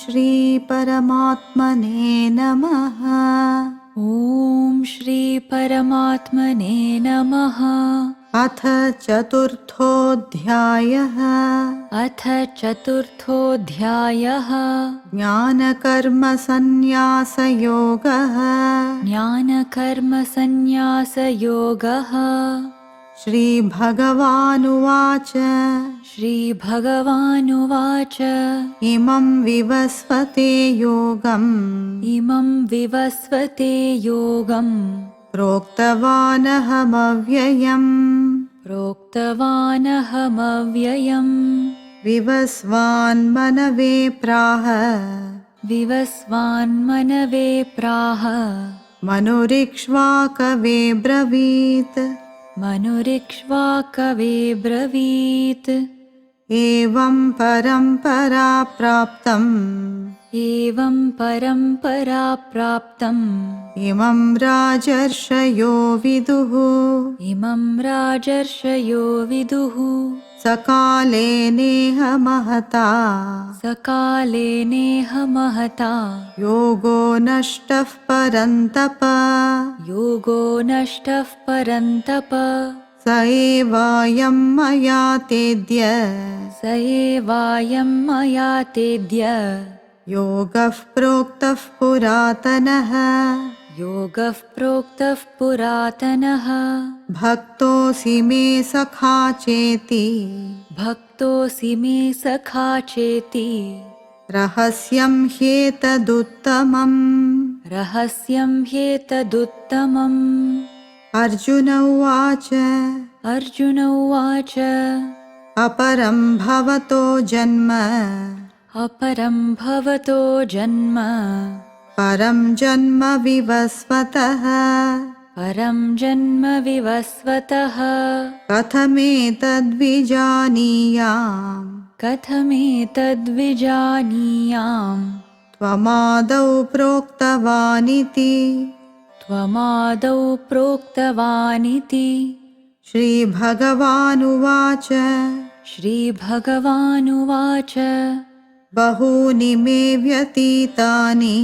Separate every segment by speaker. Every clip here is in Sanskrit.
Speaker 1: श्री परमात्मने नमः।
Speaker 2: ॐ श्री परमात्मने नमः।
Speaker 1: अथ चतुर्थोऽध्यायः।
Speaker 2: अथ चतुर्थोऽध्यायः।
Speaker 1: ज्ञानकर्मसन्न्यासयोगः।
Speaker 2: ज्ञानकर्मसन्न्यासयोगः।
Speaker 1: श्रीभगवानुवाच
Speaker 2: श्रीभगवानुवाच
Speaker 1: इमं विवस्वते योगम्
Speaker 2: इमं विवस्वते योगम्
Speaker 1: प्रोक्तवानहमव्ययम्
Speaker 2: प्रोक्तवानहमव्ययम्
Speaker 1: विवस्वान्मनवे प्राह
Speaker 2: विवस्वान्मनवे प्राह
Speaker 1: मनुरिक्ष्वाकवे ब्रवीत्
Speaker 2: मनुरिक्ष्वाकवे ब्रवीत्
Speaker 1: एवं परम्परा प्राप्तम्
Speaker 2: एवं परम्परा प्राप्तम्
Speaker 1: इमं राजर्षयो विदुः
Speaker 2: इमं राजर्षयो विदुः
Speaker 1: सकाले नेह महता
Speaker 2: सकाले नेह महता
Speaker 1: योगो नष्टः परन्तप
Speaker 2: योगो नष्टः परन्तप
Speaker 1: स एवायं मया तेद्य
Speaker 2: स एवायं मया तेद्य
Speaker 1: योगः प्रोक्तः पुरातनः
Speaker 2: योगः प्रोक्तः पुरातनः
Speaker 1: भक्तोऽसि मे सखा चेति
Speaker 2: भक्तोऽसि मे सखा चेति
Speaker 1: रहस्यं ह्येतदुत्तमम्
Speaker 2: रहस्यं ह्येतदुत्तमम्
Speaker 1: अर्जुन उवाच
Speaker 2: अर्जुन उवाच
Speaker 1: अपरं भवतो जन्म
Speaker 2: अपरं भवतो जन्म
Speaker 1: परं जन्म विवस्वतः
Speaker 2: परं जन्म विवस्वतः
Speaker 1: कथमेतद्विजानीयाम्
Speaker 2: कथमेतद्विजानीयाम्
Speaker 1: त्वमादौ प्रोक्तवानिति
Speaker 2: त्वमादौ प्रोक्तवानिति
Speaker 1: श्रीभगवानुवाच
Speaker 2: श्रीभगवानुवाच
Speaker 1: बहूनि मे व्यतीतानि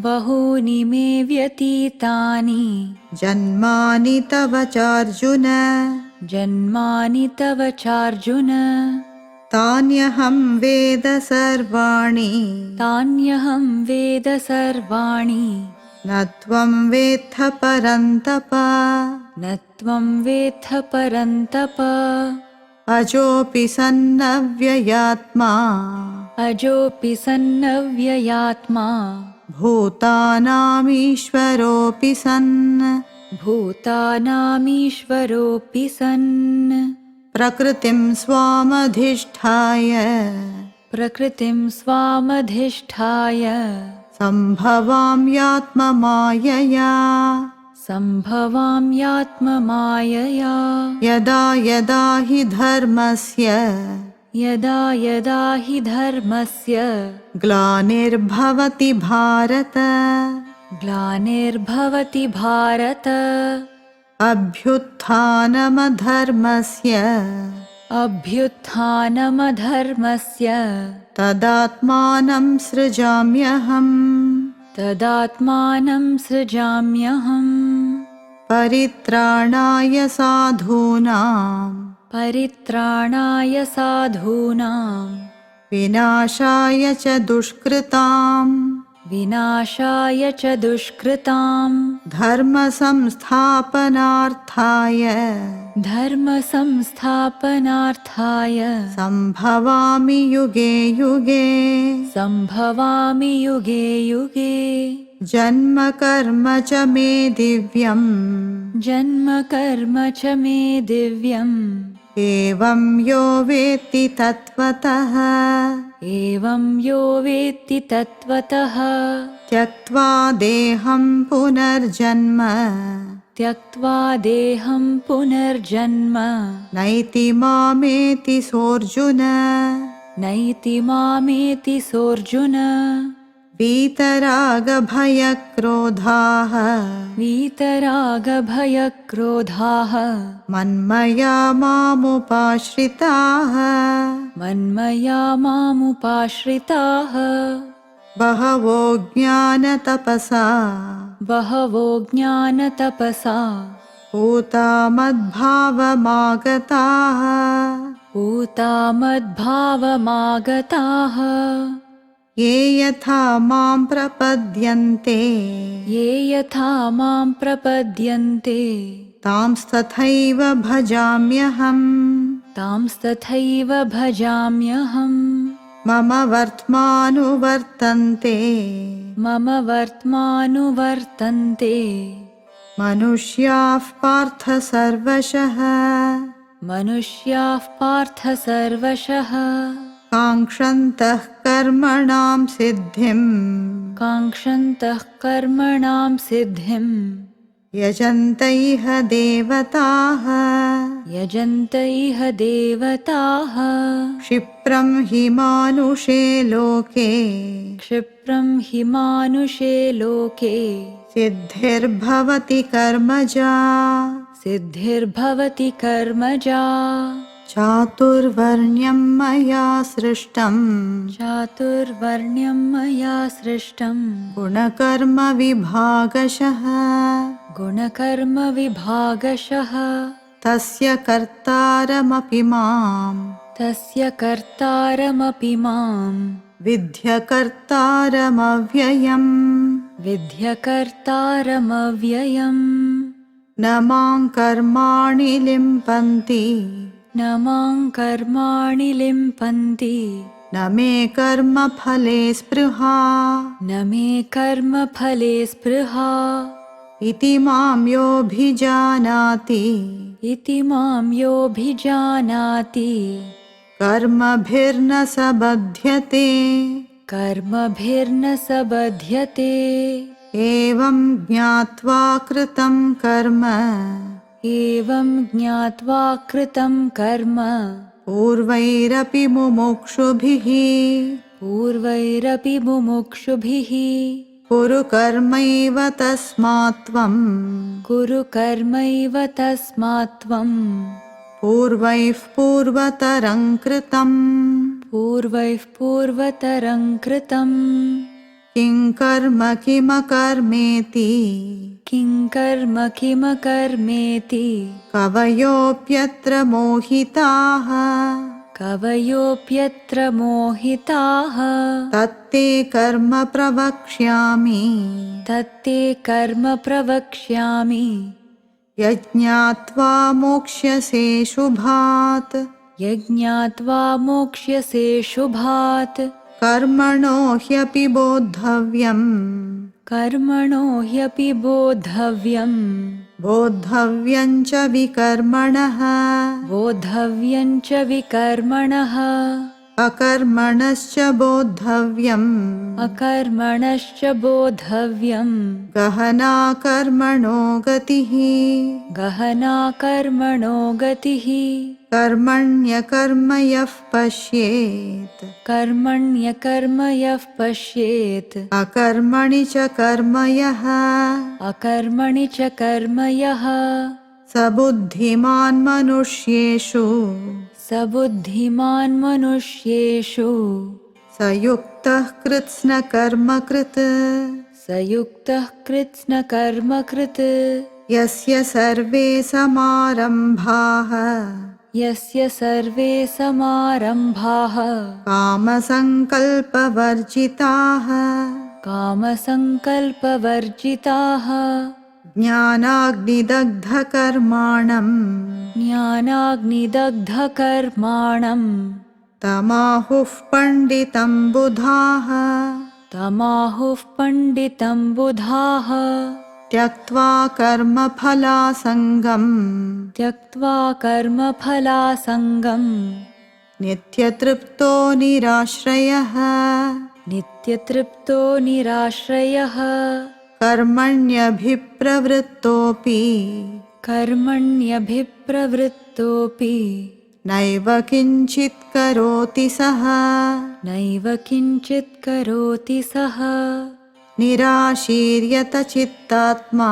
Speaker 2: बहूनि मे व्यतीतानि
Speaker 1: जन्मानि तव चार्जुन
Speaker 2: जन्मानि तव चार्जुन
Speaker 1: तान्यहं वेद सर्वाणि
Speaker 2: तान्यहं वेद सर्वाणि
Speaker 1: न त्वं वेत्थ परन्तप
Speaker 2: न त्वं वेत्थ परन्तप
Speaker 1: अजोऽपि सन्नव्ययात्मा
Speaker 2: अजोऽपि सन्नव्ययात्मा
Speaker 1: भूतानामीश्वरोऽपि सन्
Speaker 2: भूतानामीश्वरोऽपि सन्
Speaker 1: प्रकृतिं स्वामधिष्ठाय
Speaker 2: प्रकृतिं स्वामधिष्ठाय
Speaker 1: सम्भवाम्यात्ममायया
Speaker 2: सम्भवाम्यात्ममायया
Speaker 1: यदा यदा हि धर्मस्य
Speaker 2: यदा यदा हि धर्मस्य
Speaker 1: ग्लानिर्भवति भारत
Speaker 2: ग्लानिर्भवति भारत
Speaker 1: अभ्युत्थानमधर्मस्य
Speaker 2: अभ्युत्थानमधर्मस्य
Speaker 1: तदात्मानं सृजाम्यहम्
Speaker 2: तदात्मानं सृजाम्यहम्
Speaker 1: परित्राणाय साधूनां
Speaker 2: परित्राणाय साधूनां
Speaker 1: विनाशाय च दुष्कृतां
Speaker 2: विनाशाय च दुष्कृतां
Speaker 1: धर्मसंस्थापनार्थाय
Speaker 2: धर्मसंस्थापनार्थाय
Speaker 1: सम्भवामि युगे युगे
Speaker 2: सम्भवामि युगे युगे
Speaker 1: जन्म कर्म च मे दिव्यम्
Speaker 2: जन्म कर्म च मे दिव्यम्
Speaker 1: एवं यो वेत्ति तत्त्वतः
Speaker 2: एवं यो वेत्ति तत्त्वतः
Speaker 1: त्यक्त्वा देहं पुनर्जन्म
Speaker 2: त्यक्त्वा देहं पुनर्जन्म
Speaker 1: नैति मामेति सोऽर्जुन
Speaker 2: नैति मामेति सोऽर्जुन
Speaker 1: वीतरागभयक्रोधाः
Speaker 2: वीतरागभयक्रोधाः
Speaker 1: मन्मया मामुपाश्रिताः
Speaker 2: मन्मया मामुपाश्रिताः
Speaker 1: बहवो ज्ञानतपसा
Speaker 2: बहवो ज्ञानतपसा
Speaker 1: पूता मद्भावमागताः
Speaker 2: पूता मद्भावमागताः
Speaker 1: ये यथा मां प्रपद्यन्ते
Speaker 2: ये यथा मां प्रपद्यन्ते
Speaker 1: तांस्तथैव भजाम्यहम्
Speaker 2: तांस्तथैव भजाम्यहम्
Speaker 1: मम वर्त्मानुवर्तन्ते
Speaker 2: मम वर्त्मानुवर्तन्ते
Speaker 1: मनुष्याः पार्थ सर्वशः
Speaker 2: मनुष्याः पार्थ सर्वशः
Speaker 1: काङ्क्षन्तः कर्मणां सिद्धिम्
Speaker 2: काङ्क्षन्तः कर्मणां सिद्धिम्
Speaker 1: यजन्त इह देवताः
Speaker 2: यजन्त इह देवताः
Speaker 1: क्षिप्रं हि मानुषे लोके
Speaker 2: क्षिप्रं हि मानुषे लोके
Speaker 1: सिद्धिर्भवति कर्मजा
Speaker 2: सिद्धिर्भवति कर्मजा
Speaker 1: चातुर्वर्ण्यं मया सृष्टम्
Speaker 2: चातुर्वर्ण्यं मया सृष्टम्
Speaker 1: गुणकर्मविभागशः
Speaker 2: गुणकर्मविभागशः
Speaker 1: तस्य कर्तारमपि माम्
Speaker 2: तस्य कर्तारमपि माम्
Speaker 1: विद्यकर्तारमव्ययम्
Speaker 2: विद्यकर्तारमव्ययम्
Speaker 1: न मां कर्माणि लिम्पन्ति
Speaker 2: न मां कर्माणि लिम्पन्ति
Speaker 1: न मे कर्मफले स्पृहा
Speaker 2: न मे कर्मफले स्पृहा
Speaker 1: इति मां योऽभिजानाति
Speaker 2: इति मां योऽभिजानाति
Speaker 1: कर्मभिर्न स बध्यते
Speaker 2: कर्मभिर्न स बध्यते
Speaker 1: एवं ज्ञात्वा कृतं कर्म
Speaker 2: एवं ज्ञात्वा कृतं कर्म
Speaker 1: पूर्वैरपि मुमुक्षुभिः
Speaker 2: पूर्वैरपि मुमुक्षुभिः
Speaker 1: कुरु कर्मैव तस्मात् त्वं
Speaker 2: कुरु कर्मैव तस्मात् त्वं
Speaker 1: पूर्वैः पूर्वतरं कृतम्
Speaker 2: पूर्वैः पूर्वतरं कृतम्
Speaker 1: किं कर्म किमकर्मेति
Speaker 2: किं कर्म किमकर्मेति
Speaker 1: कवयोऽप्यत्र मोहिताः
Speaker 2: कवयोऽप्यत्र मोहिताः
Speaker 1: तत्ते कर्म प्रवक्ष्यामि
Speaker 2: तत्ते कर्म प्रवक्ष्यामि
Speaker 1: यज्ञात्वा मोक्ष्यसे शुभात्
Speaker 2: यज्ञात्वा मोक्ष्यसे शुभात्
Speaker 1: कर्मणो ह्यपि बोद्धव्यम्
Speaker 2: कर्मणो ह्यपि बोद्धव्यम्
Speaker 1: बोद्धव्यं च विकर्मणः
Speaker 2: बोद्धव्यं च विकर्मणः
Speaker 1: अकर्मणश्च बोद्धव्यम्
Speaker 2: अकर्मणश्च बोद्धव्यम्
Speaker 1: गहना कर्मणो गतिः
Speaker 2: गहना कर्मणो गतिः
Speaker 1: कर्मण्यकर्म यः पश्येत्
Speaker 2: कर्मण्यकर्म यः पश्येत्
Speaker 1: अकर्मणि च कर्म यः
Speaker 2: अकर्मणि च कर्म यः
Speaker 1: स बुद्धिमान् मनुष्येषु
Speaker 2: स बुद्धिमान् मनुष्येषु
Speaker 1: स युक्तः कृत्स्नकर्मकृत्
Speaker 2: स युक्तः कृत्स्नकर्मकृत्
Speaker 1: यस्य सर्वे समारम्भाः
Speaker 2: यस्य सर्वे समारम्भाः
Speaker 1: कामसङ्कल्पवर्जिताः
Speaker 2: कामसङ्कल्पवर्जिताः
Speaker 1: ज्ञानाग्निदग्धकर्माणम्
Speaker 2: ज्ञानाग्निदग्धकर्माणम्
Speaker 1: तमाहुः पण्डितं बुधाः
Speaker 2: तमाहुः पण्डितं बुधाः
Speaker 1: त्यक्त्वा कर्मफलासङ्गम्
Speaker 2: त्यक्त्वा कर्मफलासङ्गम्
Speaker 1: नित्यतृप्तो निराश्रयः
Speaker 2: नित्यतृप्तो निराश्रयः
Speaker 1: कर्मण्यभिप्रवृत्तोऽपि
Speaker 2: कर्मण्यभिप्रवृत्तोऽपि
Speaker 1: नैव किञ्चित् करोति सः
Speaker 2: नैव किञ्चित् करोति सः
Speaker 1: निराशीर्यत चित्तात्मा